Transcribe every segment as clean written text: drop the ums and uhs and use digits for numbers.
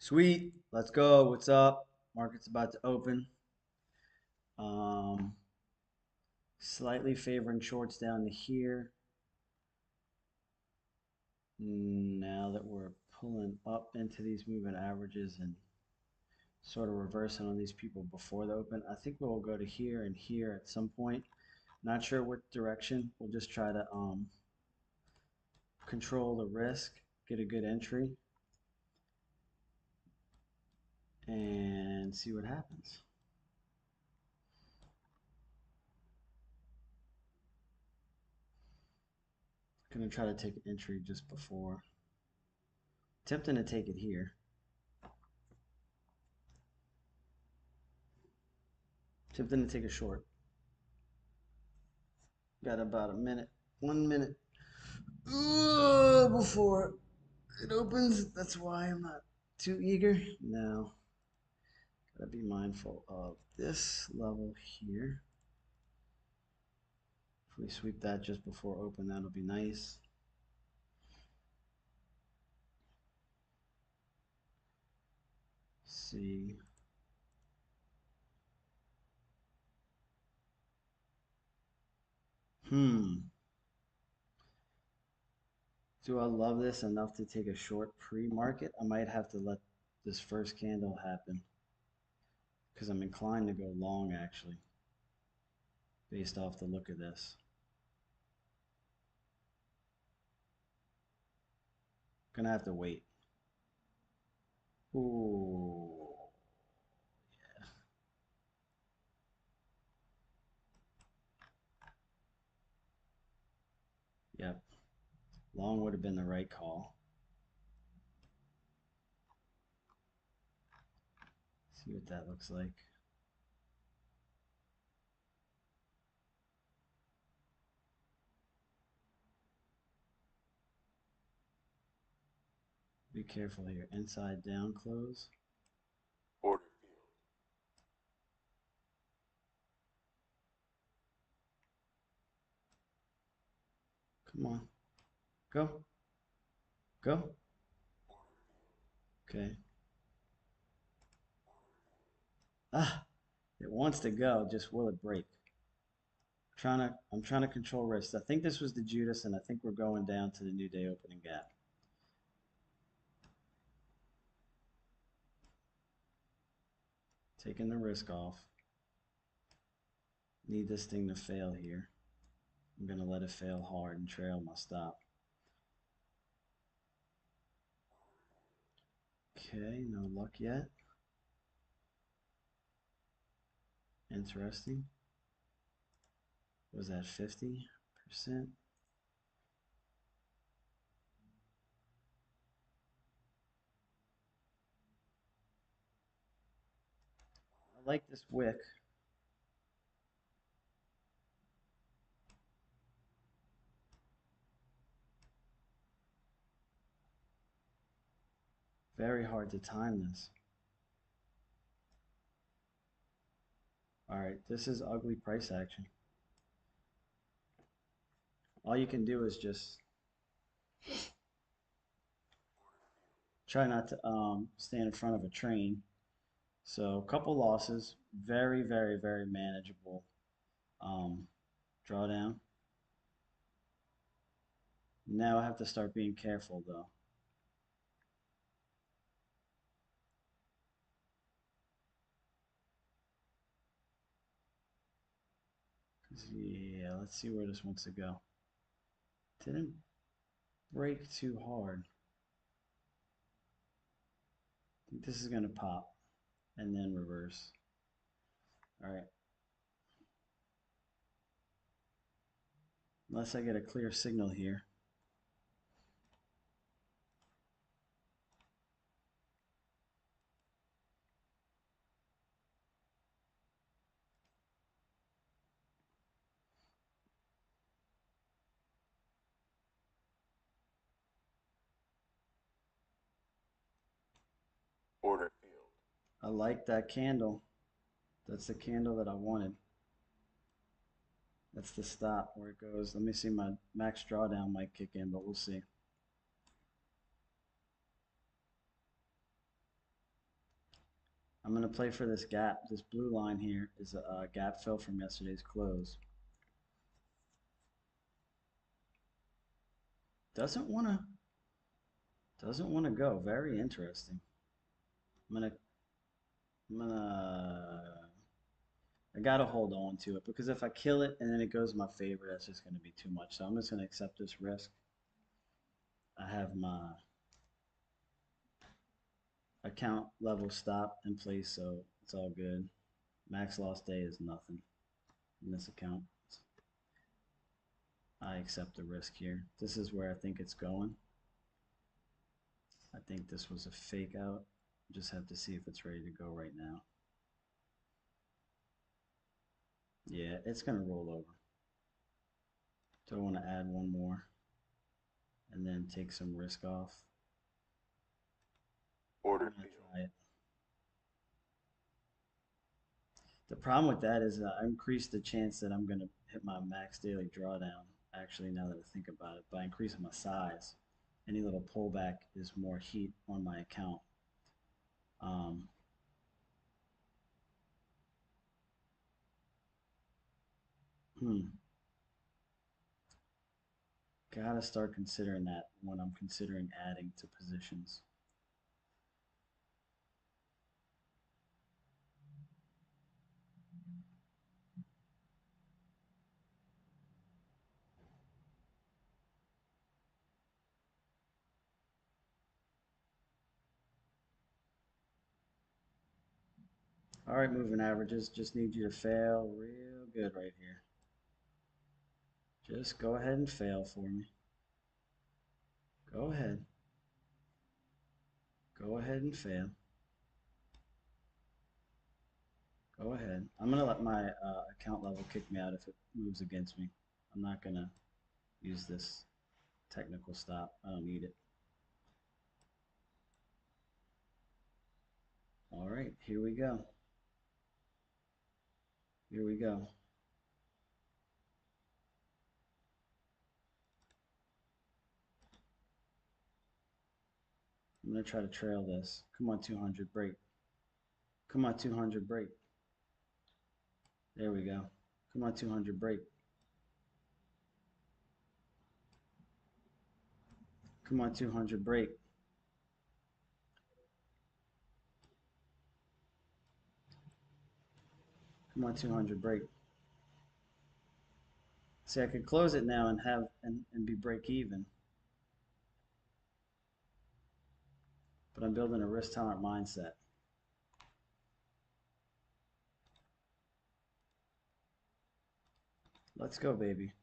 Sweet. Let's go. What's up? Market's about to open. Um, Slightly favoring shorts down to here. Now that we're pulling up into these moving averages and sort of reversing on these people before the open, I think we'll go to here and here at some point. Not sure what direction. We'll just try to control the risk, get a good entry, and see what happens. Gonna try to take an entry just before. Tempting to take it here. Tempting to take a short. Got about a minute, 1 minute before it opens. That's why I'm not too eager. Now, gotta be mindful of this level here. If we sweep that just before open, that'll be nice. See. Do I love this enough to take a short pre-market? I might have to let this first candle happen because I'm inclined to go long actually, based off the look of this. Gonna have to wait. Ooh. Yep. Long would have been the right call. See what that looks like. Be careful here. Inside down close. Order Come on. Go. Go. Okay. Ah, it wants to go. Just will it break? I'm trying to control risks. I think this was the Judas, and I think we're going down to the new day opening gap. Taking the risk off. Need this thing to fail here. I'm gonna let it fail hard and trail my stop. Okay, no luck yet. Interesting. Was that 50%? I like this wick. Very hard to time this. All right, this is ugly price action. All you can do is just try not to stand in front of a train. So a couple losses, very, very, very manageable um, drawdown. Now I have to start being careful though. 'Cause, yeah, let's see where this wants to go. Didn't break too hard. I think this is gonna pop and then reverse. All right. Unless I get a clear signal here. order field. I like that candle. That's the candle that I wanted. That's the stop where it goes. Let me see, my max drawdown might kick in, but we'll see. I'm going to play for this gap. This blue line here is a gap fill from yesterday's close. Doesn't want to go. Very interesting. I'm gonna I'm gonna I gotta hold on to it because if I kill it and then it goes in my favor, that's just gonna be too much. So I'm just gonna accept this risk. I have my account level stop in place, so it's all good. Max loss day is nothing in this account. I accept the risk here. This is where I think it's going. I think this was a fake out. Just have to see if it's ready to go right now. Yeah, it's gonna roll over. Do I want to add one more and then take some risk off? Order I'm gonna filled. try it. The problem with that is I increase the chance that I'm gonna hit my max daily drawdown. Actually, now that I think about it, by increasing my size, any little pullback is more heat on my account. Um, hmm. Gotta start considering that when I'm considering adding to positions. All right, moving averages. Just need you to fail real good right here. Just go ahead and fail for me. Go ahead. Go ahead and fail. Go ahead. I'm gonna let my account level kick me out if it moves against me. I'm not gonna use this technical stop. I don't need it. All right, here we go. Here we go. I'm gonna try to trail this. Come on, 200 break. Come on, 200 break. There we go. Come on, 200 break. Come on, 200 break. Come on, 200 break. See, I could close it now and have and be break even. But I'm building a risk tolerant mindset. Let's go, baby.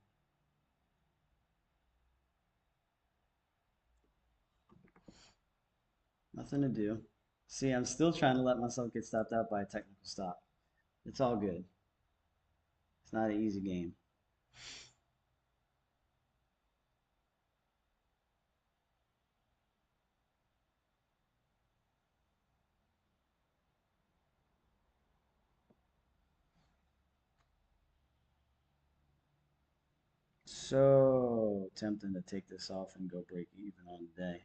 Nothing to do. See, I'm still trying to let myself get stopped out by a technical stop. It's all good. It's not an easy game. So tempting to take this off and go break even on the day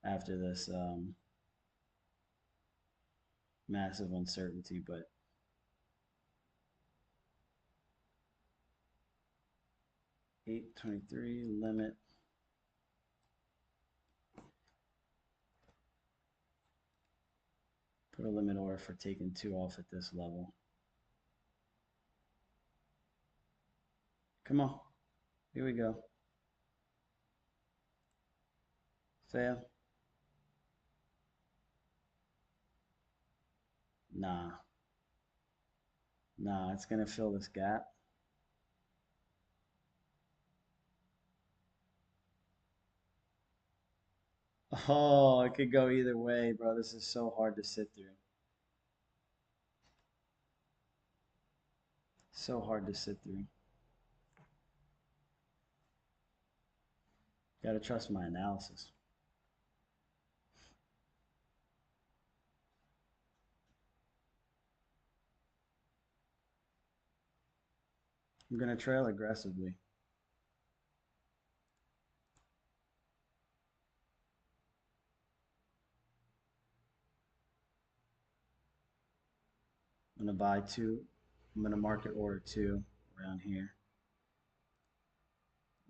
after this massive uncertainty, but 823 limit. Put a limit order for taking two off at this level. Come on. Here we go. Fail. Nah. Nah, it's going to fill this gap. Oh, it could go either way, bro. This is so hard to sit through. So hard to sit through. Gotta trust my analysis. I'm gonna trail aggressively. I'm gonna buy two. I'm gonna market order two around here.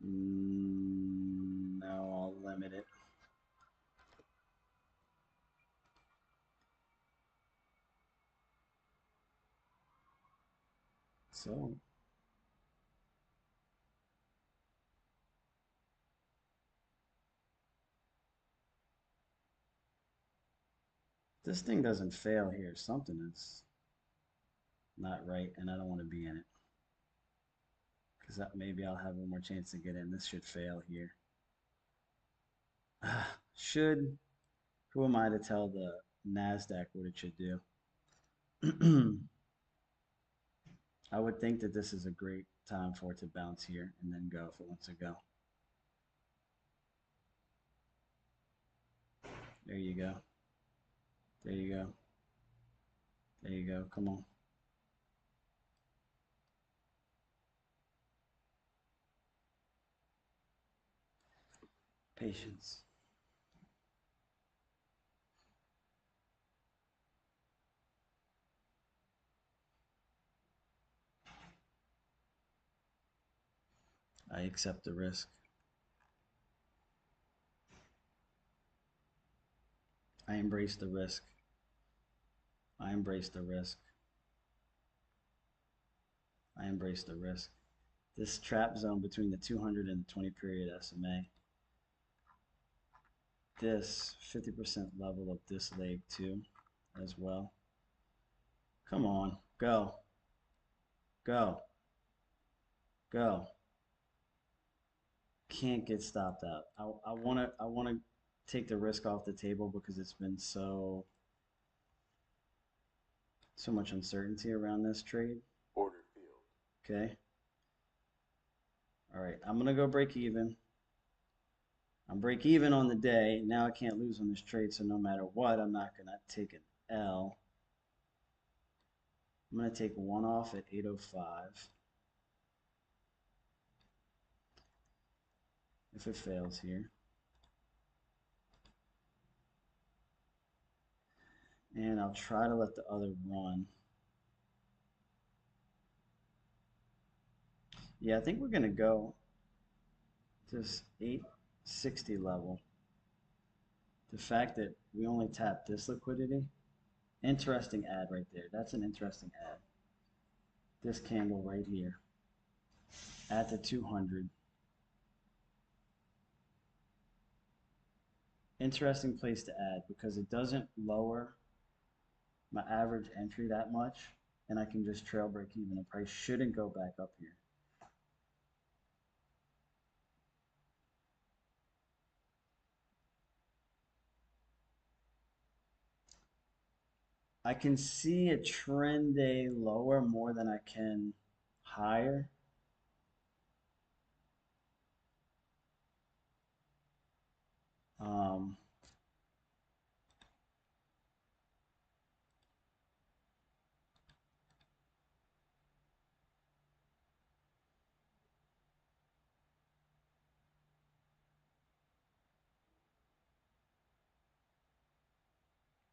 No, I'll limit it. So this thing doesn't fail here. Something is not right, and I don't want to be in it because maybe I'll have one more chance to get in. This should fail here. Should. Who am I to tell the NASDAQ what it should do? I would think that this is a great time for it to bounce here and then go if it wants to go. There you go. There you go. There you go. Come on. Patience. I accept the risk. I embrace the risk. I embrace the risk. I embrace the risk. This trap zone between the 200 and the 20 period SMA. This 50% level of this leg too as well. Come on, go. Go. Go. Can't get stopped out. I wanna take the risk off the table because it's been so much uncertainty around this trade. Order field. Okay. All right, I'm gonna go break even. I'm break even on the day. Now I can't lose on this trade, so no matter what, I'm not gonna take an L. I'm gonna take one off at 805. If it fails here. And I'll try to let the other run. Yeah, I think we're gonna go this 860 level. The fact that we only tapped this liquidity, interesting ad right there. That's an interesting ad. This candle right here at the 200. Interesting place to add because it doesn't lower my average entry that much, and I can just trail break even. The price shouldn't go back up here. I can see a trend day lower more than I can higher. Um,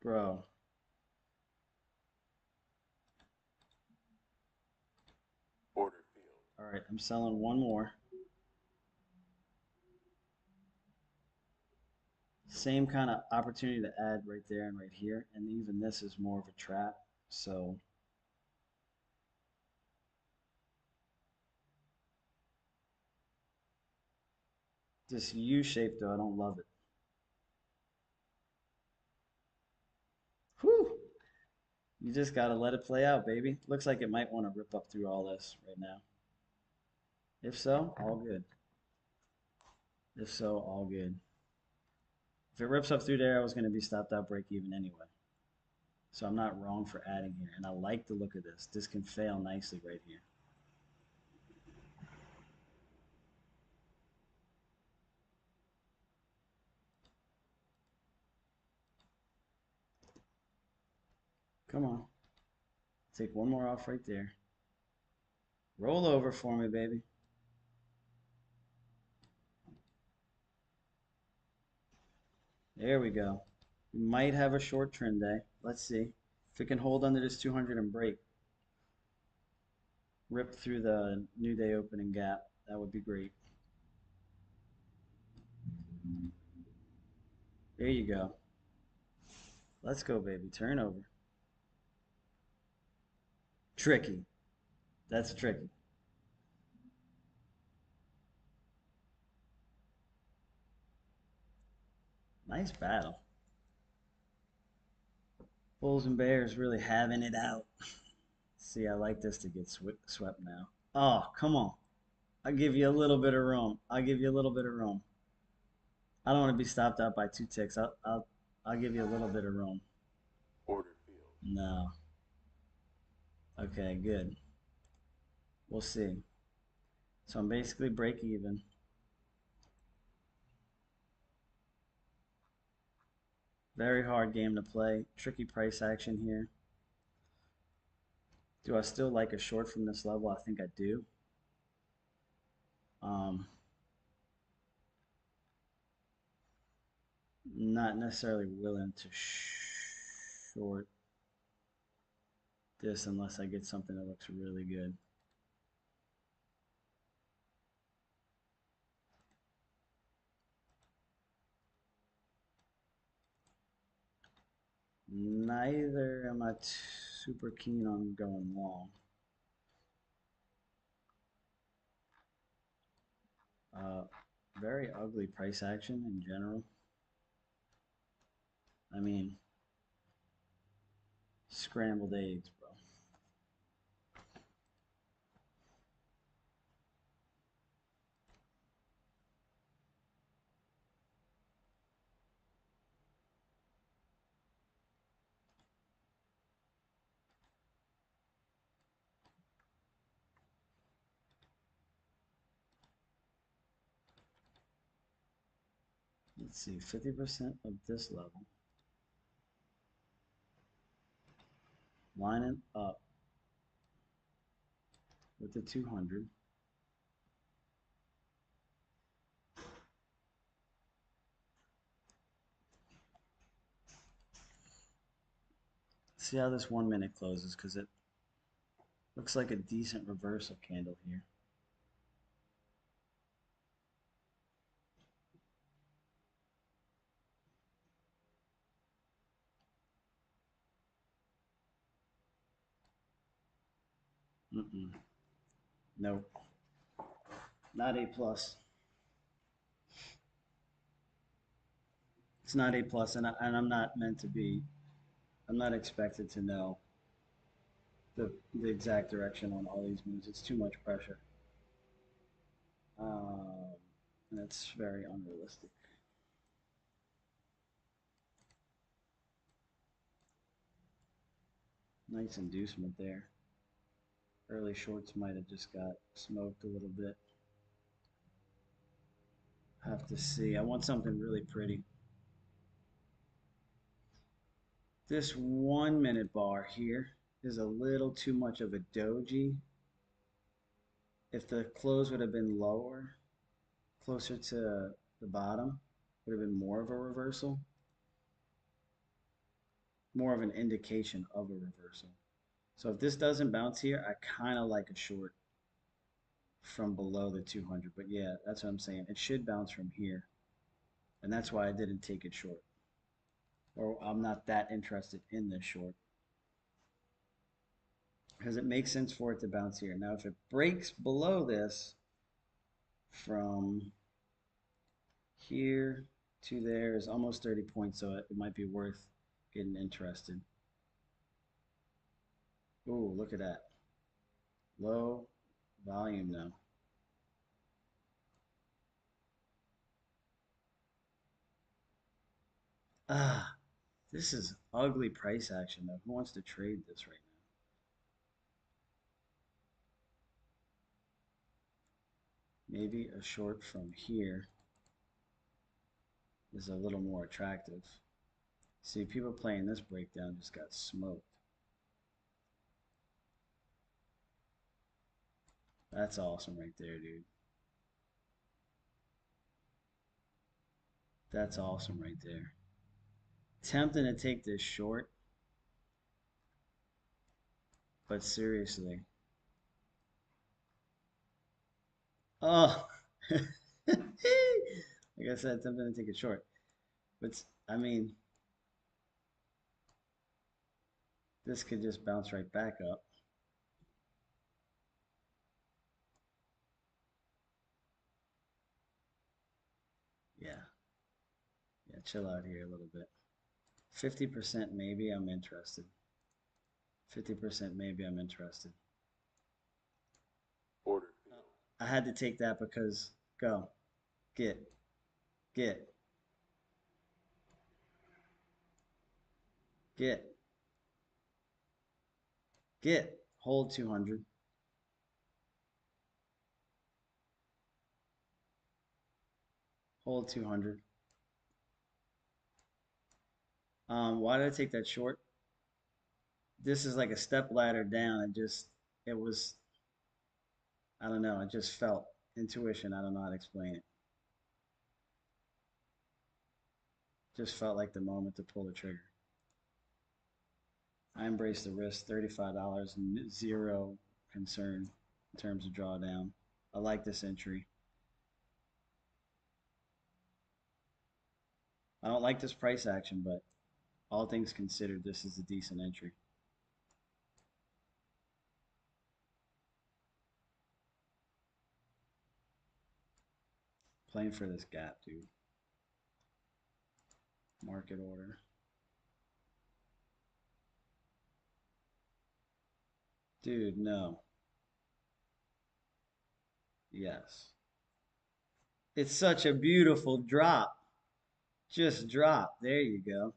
bro. Order field. All right, I'm selling one more. Same kind of opportunity to add right there and right here. And even this is more of a trap. So this U shape though, I don't love it. Whew. You just got to let it play out, baby. Looks like it might want to rip up through all this right now. If so, all good. If so, all good. If it rips up through there, I was going to be stopped out break even anyway. So I'm not wrong for adding here. And I like the look of this. This can fail nicely right here. Come on. Take one more off right there. Roll over for me, baby. There we go. We might have a short trend day. Let's see. If it can hold under this 200 and break. rip through the new day opening gap. That would be great. There you go. Let's go, baby. Turnover. Tricky. That's tricky. Nice battle. Bulls and Bears really having it out. See, I like this to get swept now. Oh, come on. I'll give you a little bit of room. I'll give you a little bit of room. I don't want to be stopped out by 2 ticks. I'll give you a little bit of room. Order field. No. Okay, good. We'll see. So I'm basically break even. Very hard game to play. Tricky price action here. Do I still like a short from this level? I think I do. Not necessarily willing to short this unless I get something that looks really good. Neither am I super keen on going long. Very ugly price action in general. I mean, scrambled eggs, bro. Let's see, 50% of this level. Lining up with the 200. See how this 1 minute closes because it looks like a decent reversal candle here. Nope. Not A plus. It's not A plus, and I'm not meant to be. I'm not expected to know the exact direction on all these moves. It's too much pressure. Um, that's very unrealistic. Nice inducement there. Early shorts might have just got smoked a little bit. Have to see. I want something really pretty. This 1 minute bar here is a little too much of a doji. If the close would have been lower, closer to the bottom, would have been more of a reversal, more of an indication of a reversal. So if this doesn't bounce here, I kind of like a short from below the 200. But yeah, that's what I'm saying. It should bounce from here. And that's why I didn't take it short. Or I'm not that interested in this short. Because it makes sense for it to bounce here. Now, if it breaks below this from here to there is almost 30 points, so it might be worth getting interested. Ooh, look at that. Low volume though. Ah, this is ugly price action though. Who wants to trade this right now? Maybe a short from here is a little more attractive. See, people playing this breakdown just got smoked. That's awesome right there, dude. That's awesome right there. Tempting to take this short, but seriously, Oh, like I said, tempting to take it short. But I mean, this could just bounce right back up. Yeah, yeah, chill out here a little bit. 50% maybe I'm interested. 50% maybe I'm interested. Order Oh, field. I had to take that because go, get, get, get, get, hold 200. Hold 200. Why did I take that short? This is like a step ladder down. It was, I don't know. It just felt intuition. I don't know how to explain it. Just felt like the moment to pull the trigger. I embrace the risk. $35 and zero concern in terms of drawdown. I like this entry. I don't like this price action, but all things considered, this is a decent entry. Playing for this gap, dude. Market order. Dude, no. Yes. It's such a beautiful drop. Just drop. There you go.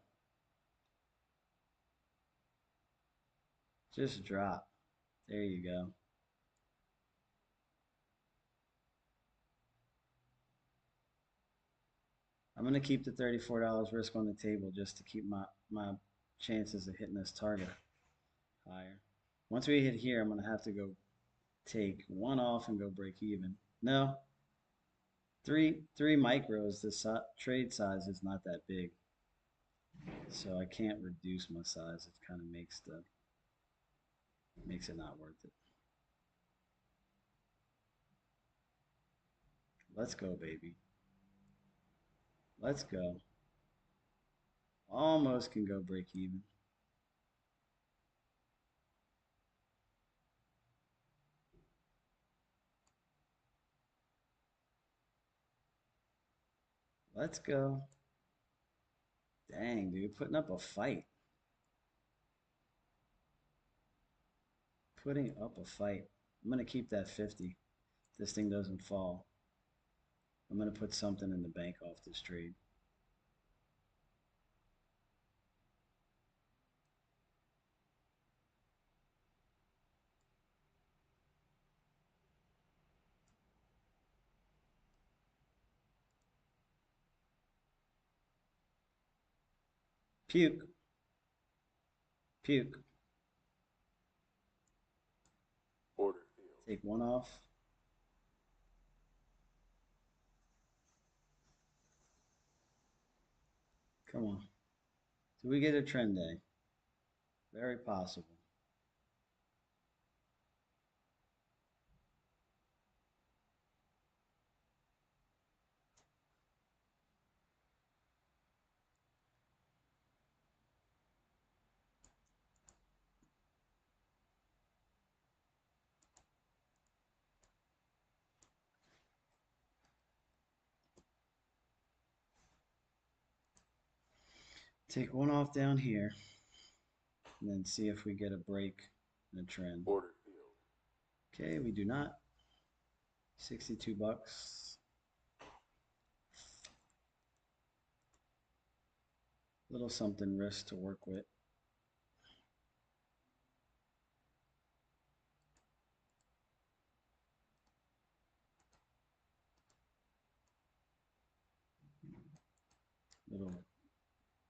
Just drop. There you go. I'm gonna keep the $34 risk on the table just to keep my chances of hitting this target higher. Once we hit here, I'm gonna have to go take one off and go break even. No, three micros. The trade size is not that big, so I can't reduce my size. It kind of makes it not worth it. Let's go, baby. Let's go. Almost can go break even. Let's go. Dang, dude, putting up a fight. Putting up a fight. I'm gonna keep that 50. This thing doesn't fall. I'm gonna put something in the bank off this trade. Puke. Puke. Order field. Take one off. Come on. Do we get a trend day? Very possible. Take one off down here, and then see if we get a break in a trend. Order field. Okay, we do not. 62 bucks. Little something risk to work with. Little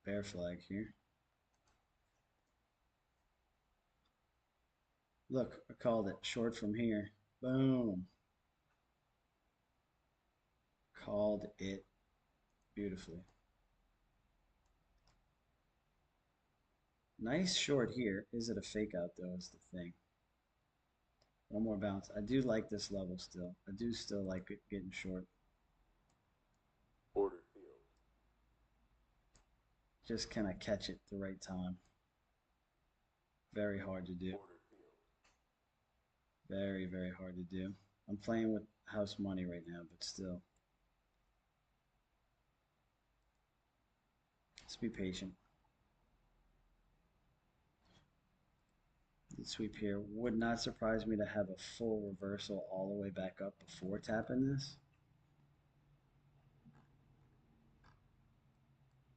bear flag here. Look, I called it short from here. Boom. Called it beautifully. Nice short here. Is it a fake out though is the thing. One more bounce. I do like this level still. I do still like it getting short. Order filled. Just can I catch it the right time? Very hard to do. Order filled. Very, very hard to do. I'm playing with house money right now, but still. Let's be patient. The sweep here would not surprise me to have a full reversal all the way back up before tapping this.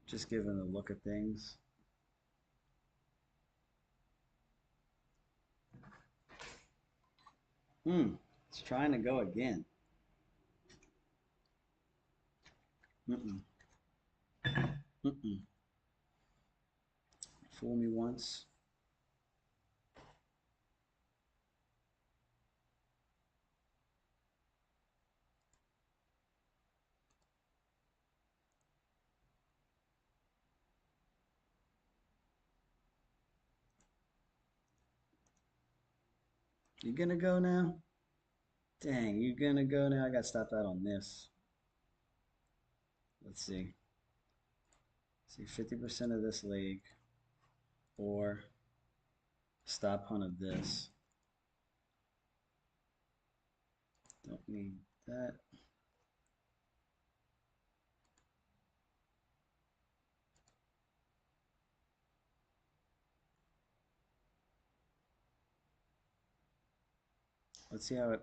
Just given the look of things. It's trying to go again. Mm-mm. Mm-mm. Fool me once. You gonna go now? Dang, you gonna go now? I gotta stop that on this. Let's see. See, 50% of this leg, or stop hunt of this. Don't need that. Let's see how it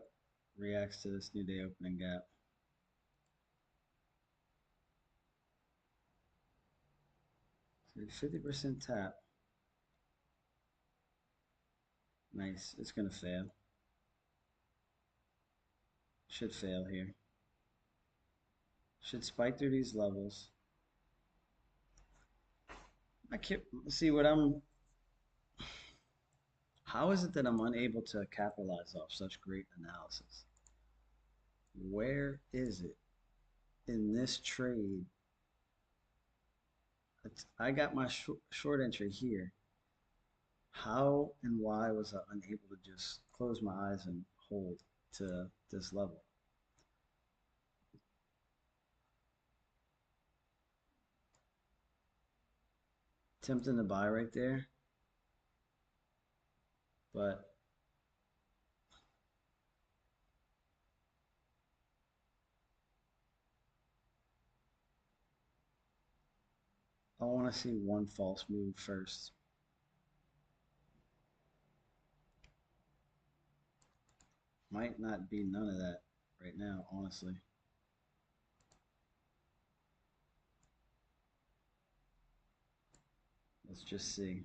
reacts to this new day opening gap. See, 50% tap. Nice. It's gonna fail. Should fail here. Should spike through these levels. I can't see what I'm. How is it that I'm unable to capitalize off such great analysis? Where is it in this trade? I got my short entry here. How and why was I unable to just close my eyes and hold to this level? Tempting to buy right there, but I want to see one false move first. Might not be none of that right now, honestly. Let's just see.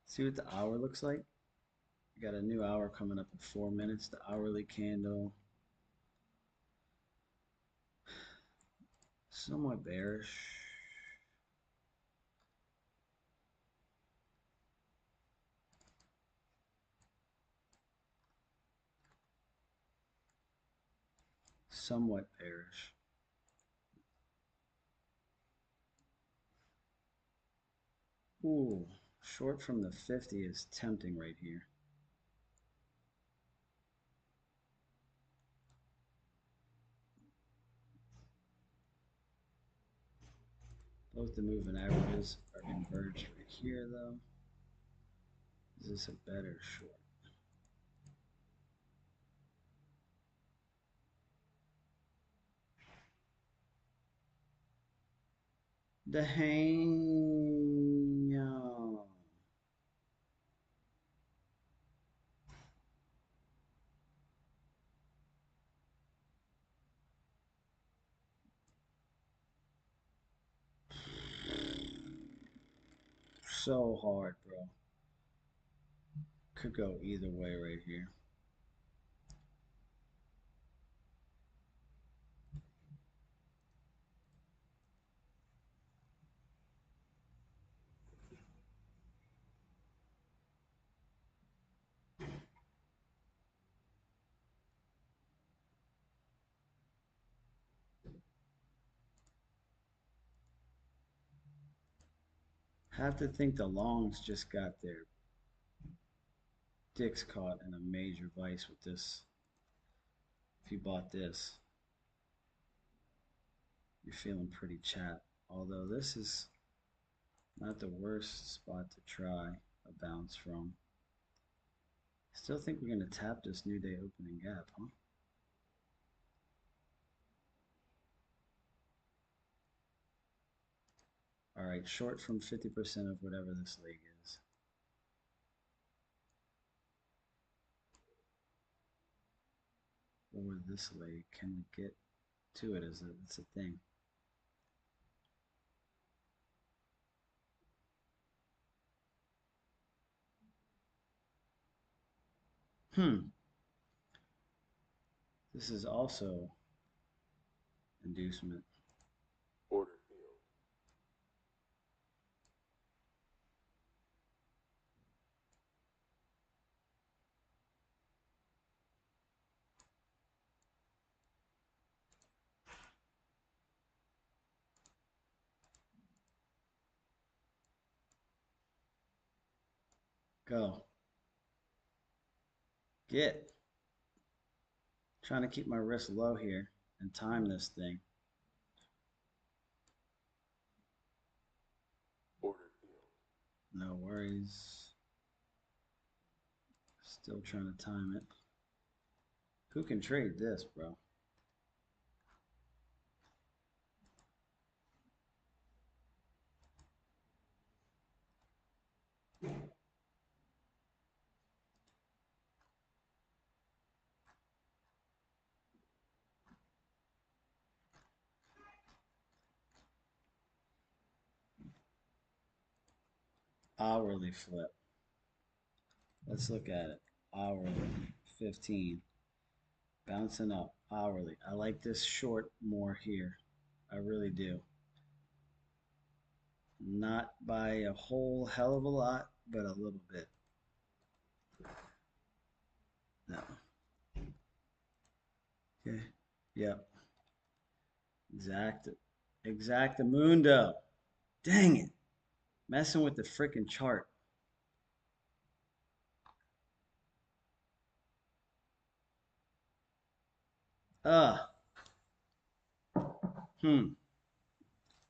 See what the hour looks like? We got a new hour coming up in 4 minutes. The hourly candle. Somewhat bearish. Somewhat bearish. Ooh, short from the 50 is tempting right here. Both the moving averages are converged right here, though. Is this a better short? The hang. So hard, bro. Could go either way right here. Have to think the longs just got their dicks caught in a major vice with this. If you bought this, you're feeling pretty chapped. Although this is not the worst spot to try a bounce from. Still think we're going to tap this new day opening gap, huh? All right, short from 50% of whatever this leg is. Or this leg, can we get to it as it's a thing? This is also inducement. Order field. Go. Get. Trying to keep my wrist low here and time this thing. Order field. No worries. Still trying to time it. Who can trade this, bro? Hourly flip. Let's look at it. Hourly, 15. Bouncing up, hourly. I like this short more here. I really do. Not by a whole hell of a lot, but a little bit. No. Okay. Yep. Exactamundo. Dang it. Messing with the freaking chart. Ugh.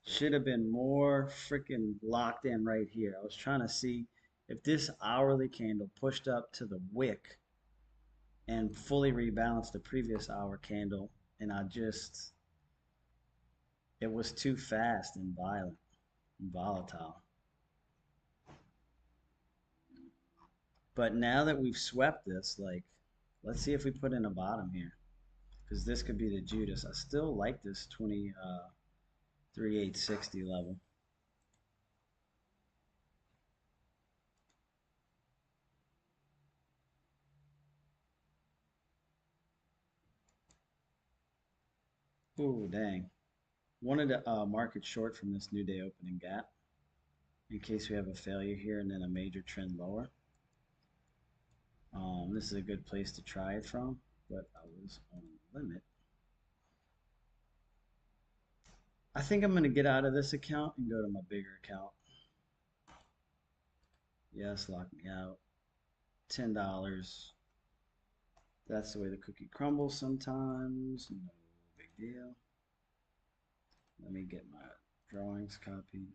Should have been more freaking locked in right here. I was trying to see if this hourly candle pushed up to the wick and fully rebalanced the previous hour candle, and it was too fast and violent and volatile. But now that we've swept this, like, let's see if we put in a bottom here, because this could be the Judas. I still like this 23,860 level. Ooh, dang. Wanted to market short from this new day opening gap in case we have a failure here and then a major trend lower. This is a good place to try it from, but I was on limit. I think I'm going to get out of this account and go to my bigger account. Yes, lock me out. $10. That's the way the cookie crumbles sometimes. No big deal. Let me get my drawings copied.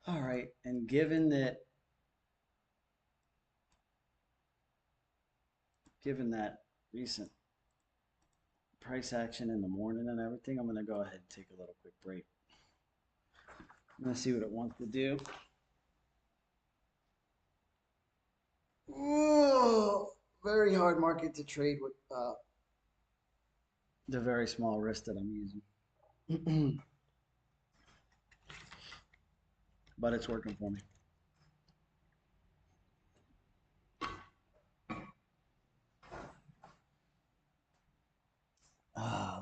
All right, and given that recent price action in the morning and everything, I'm gonna go ahead and take a little quick break. I'm gonna see what it wants to do. Ooh, very hard market to trade with the very small wrist that I'm using. But it's working for me.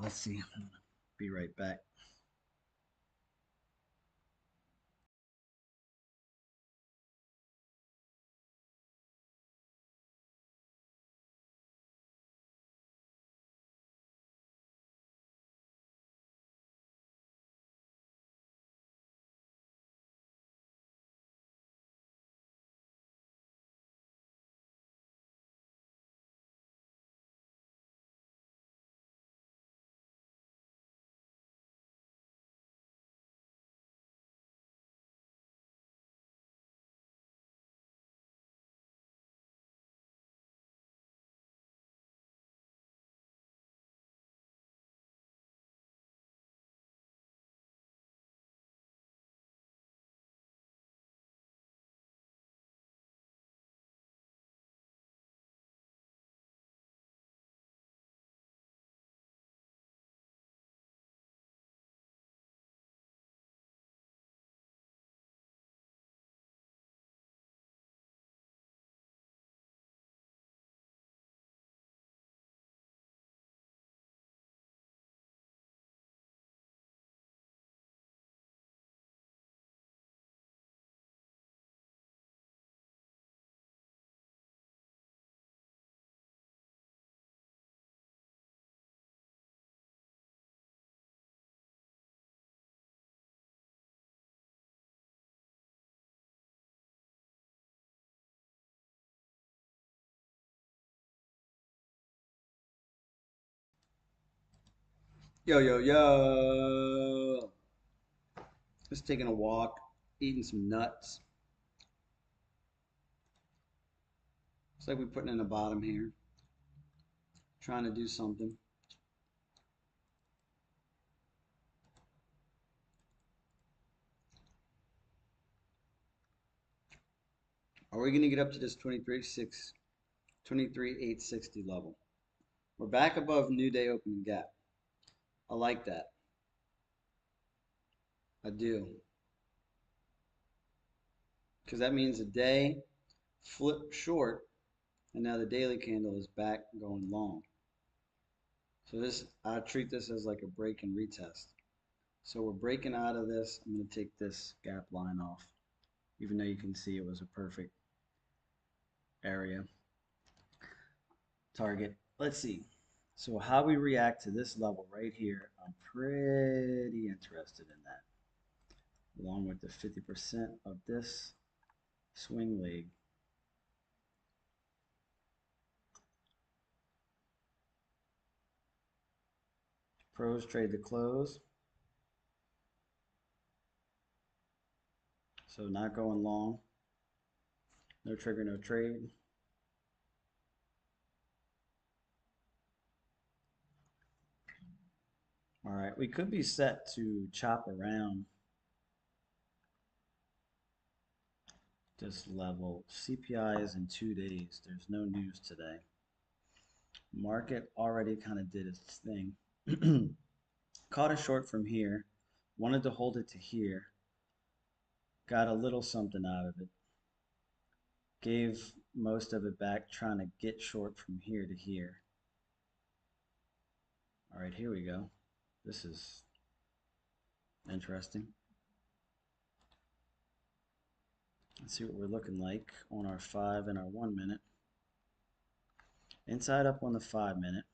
Let's see. Be right back. Yo, yo, yo. Just taking a walk, eating some nuts. It's like we're putting in the bottom here, trying to do something. Are we going to get up to this 23,860 level? We're back above New Day opening gap. I like that. I do. Because that means the day flipped short, and now the daily candle is back going long. So this, I treat this as like a break and retest. So we're breaking out of this. I'm going to take this gap line off, even though you can see it was a perfect area target. Let's see. So how we react to this level right here, I'm pretty interested in that. Along with the 50% of this swing leg. Pros trade the close. So not going long. No trigger, no trade. All right, we could be set to chop around this level. CPI is in 2 days. There's no news today. Market already kind of did its thing. Caught a short from here. Wanted to hold it to here. Got a little something out of it. Gave most of it back trying to get short from here to here. All right, here we go. This is interesting. Let's see what we're looking like on our 5 and our 1 minute. Inside up on the 5 minute.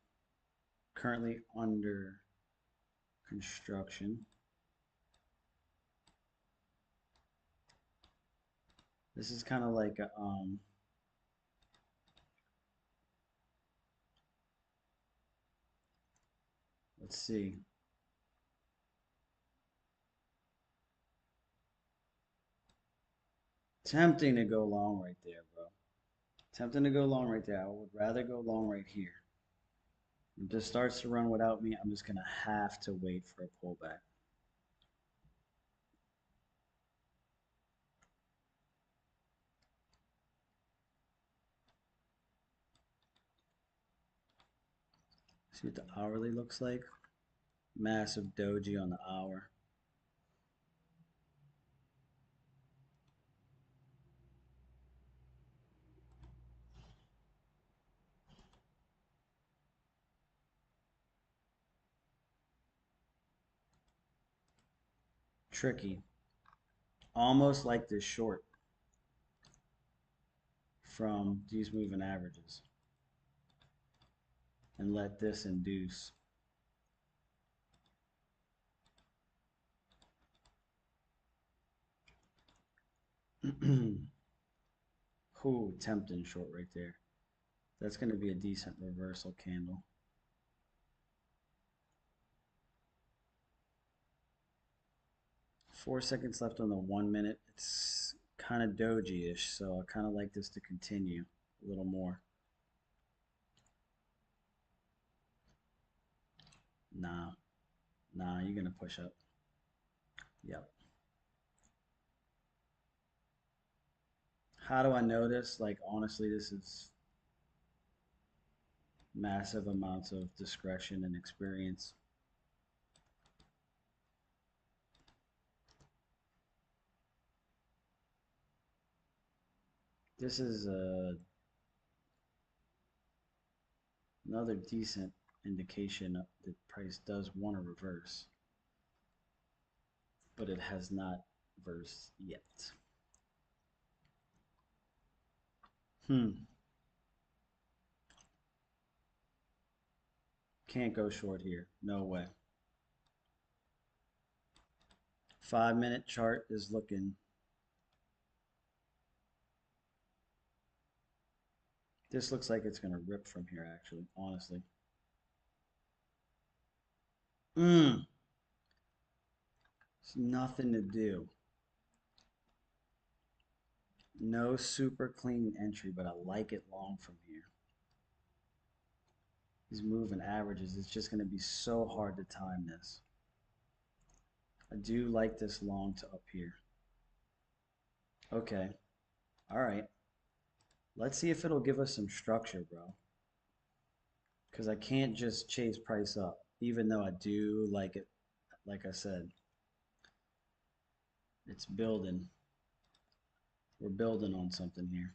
Currently under construction. This is kind of like a let's see. Tempting to go long right there, bro. Tempting to go long right there. I would rather go long right here. If this starts to run without me, I'm just going to have to wait for a pullback. See what the hourly looks like. Massive doji on the hour. Tricky. Almost like this short from these moving averages. And let this induce. Ooh, tempting short right there. That's going to be a decent reversal candle. Four seconds left on the 1 minute. It's kind of doji-ish, so I kind of like this to continue a little more. Nah, you're going to push up. Yep. How do I know this? Like, honestly, this is massive amounts of discretion and experience. This is another decent indication that the price does want to reverse, but it has not reversed yet. Can't go short here. No way. 5 minute chart is looking. This looks like it's going to rip from here, actually, honestly. There's nothing to do. No super clean entry, but I like it long from here. These moving averages, it's just going to be so hard to time this. I do like this long to up here. Okay. All right. Let's see if it'll give us some structure, bro. Because I can't just chase price up, even though I do like it. Like I said, it's building. We're building on something here.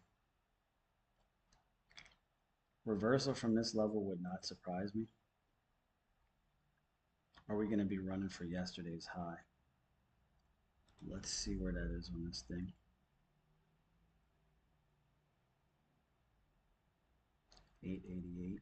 Reversal from this level would not surprise me. Are we going to be running for yesterday's high? Let's see where that is on this thing. 888.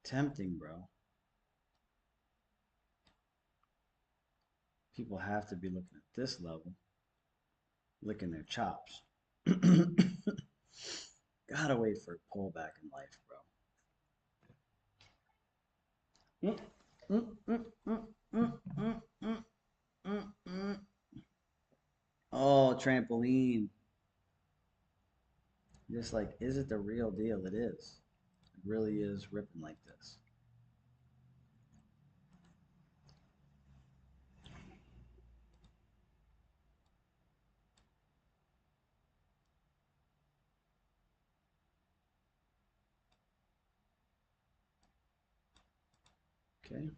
Tempting, bro. People have to be looking at this level, licking their chops. Gotta wait for a pullback in life, bro. Oh, trampoline. Just like, is it the real deal? It is. It really is ripping like this. Okay.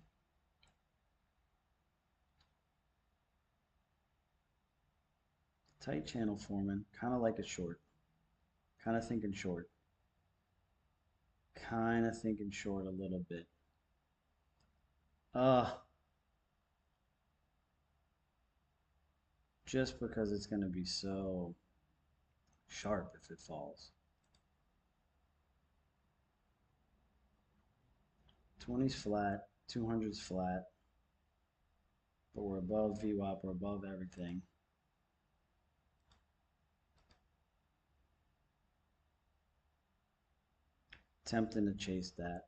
Tight channel forming, kind of like a short. Kind of thinking short. Kind of thinking short a little bit. Just because it's going to be so sharp if it falls. 20's flat, 200's flat, but we're above VWAP, we're above everything. Tempting to chase that.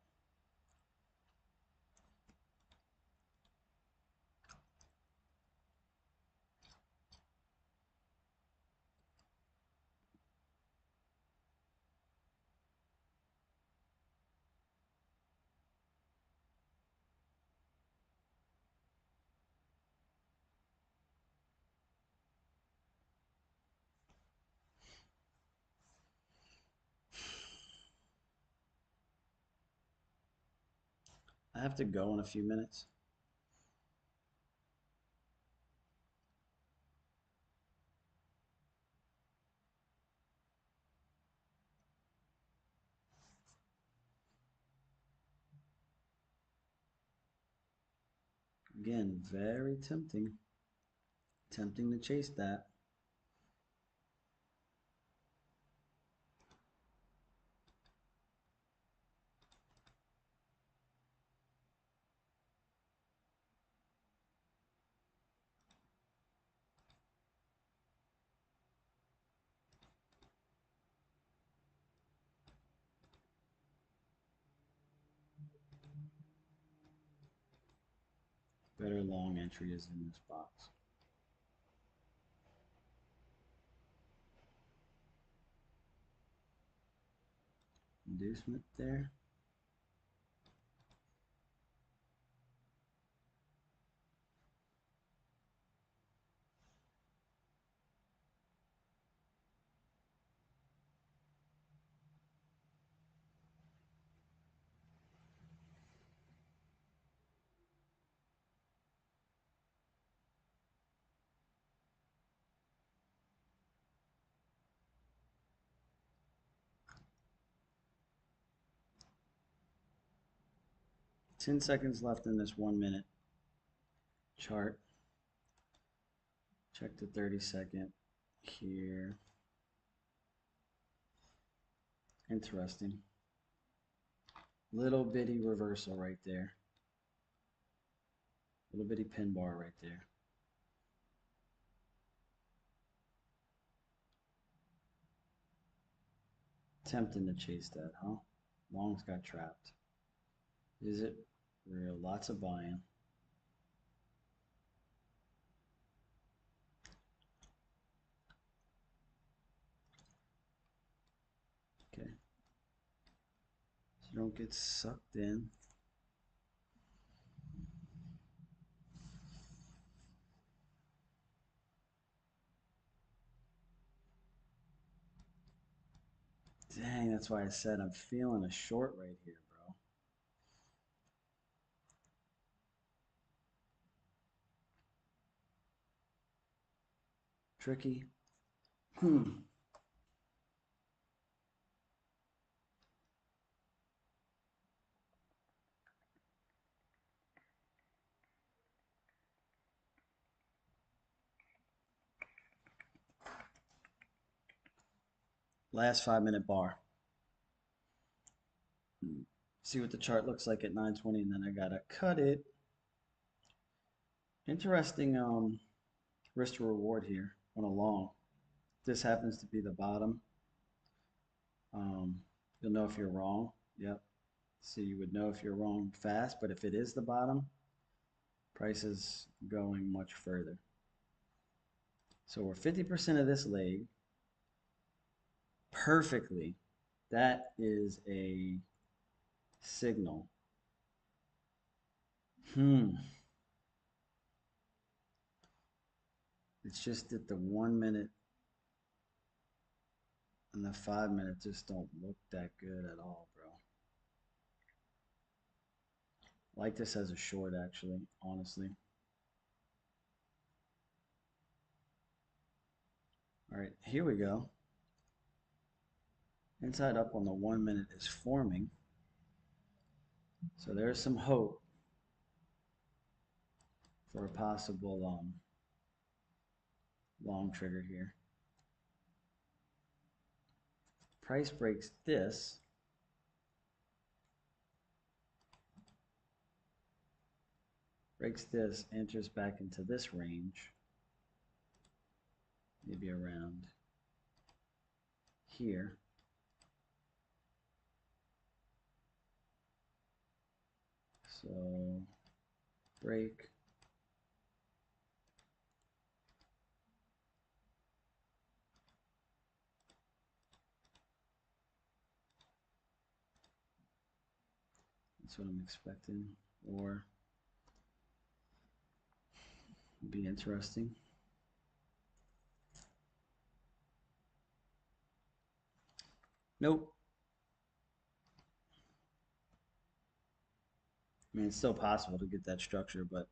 I have to go in a few minutes. Again, very tempting. Tempting to chase that. Better long entry is in this box. Inducement there. Ten seconds left in this 1 minute chart. Check the 30-second here. Interesting. Little bitty reversal right there. Little bitty pin bar right there. Tempting to chase that, huh? Longs got trapped. Is it real? Lots of buying. Okay. So you don't get sucked in. Dang, that's why I said I'm feeling a short right here, bro. Tricky. Last 5 minute bar. See what the chart looks like at 9:20, and then I gotta cut it. Interesting risk to reward here on a long. This happens to be the bottom. You'll know if you're wrong. Yep. So you would know if you're wrong fast, but if it is the bottom, price is going much further. So we're 50% of this leg perfectly. That is a signal. It's just that the 1 minute and the 5 minute just don't look that good at all, bro. I like this as a short, actually, honestly. All right, here we go. Inside up on the 1 minute is forming. So there's some hope for a possible long trigger here. Price breaks this. Breaks this, enters back into this range. Maybe around here. So break. That's what I'm expecting. Or be interesting. Nope. I mean, it's still possible to get that structure, but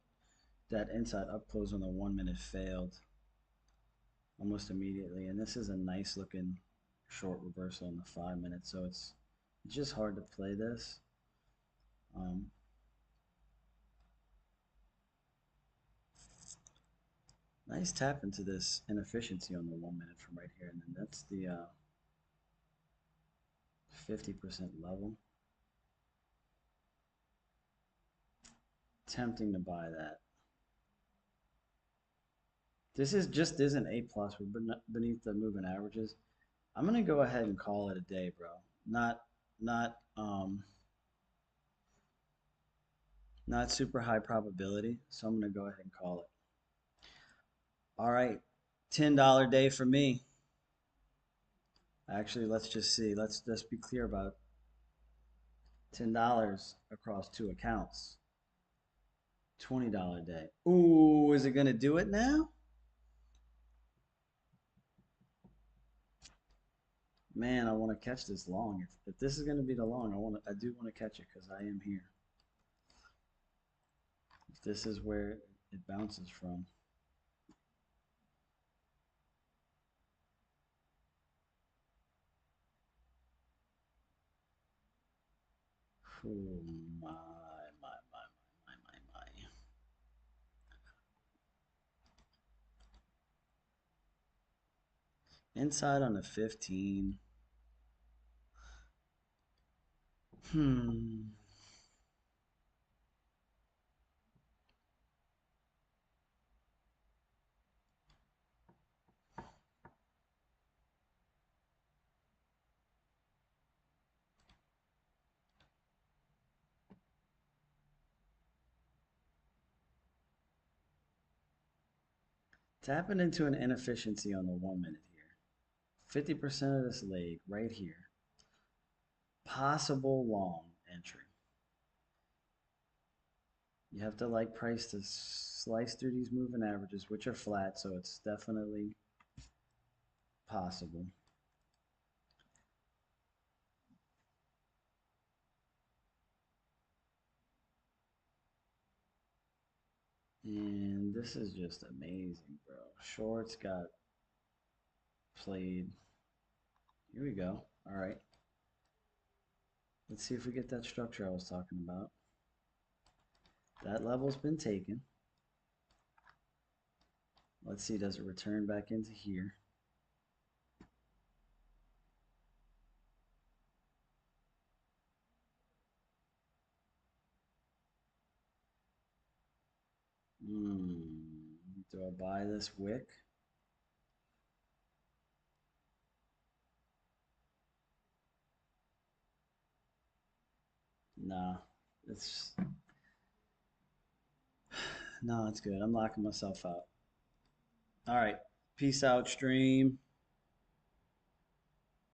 that inside up close on the 1 minute failed almost immediately. And this is a nice looking short reversal in the 5 minutes. So it's just hard to play this. Nice tap into this inefficiency on the 1 minute from right here. And then that's the 50% level. Tempting to buy that. This is just isn't A plus. We're beneath the moving averages. I'm gonna go ahead and call it a day, bro. Not super high probability, so I'm gonna go ahead and call it. All right, $10 day for me. Actually, let's just see. Let's be clear about it. $10 across 2 accounts. $20 day. Ooh, is it gonna do it now? Man, I want to catch this long. If this is gonna be the long, I do want to catch it because I am here. If this is where it bounces from. Oh my. Inside on the 15. Hmm. Tapping into an inefficiency on the 1 minute here. 50% of this leg right here. Possible long entry. You have to like price to slice through these moving averages, which are flat, so it's definitely possible. And this is just amazing, bro. Shorts got played. Here we go. All right. Let's see if we get that structure I was talking about. That level's been taken. Let's see, does it return back into here? Do I buy this wick? Nah, it's no, it's good. I'm locking myself out. All right, peace out, stream.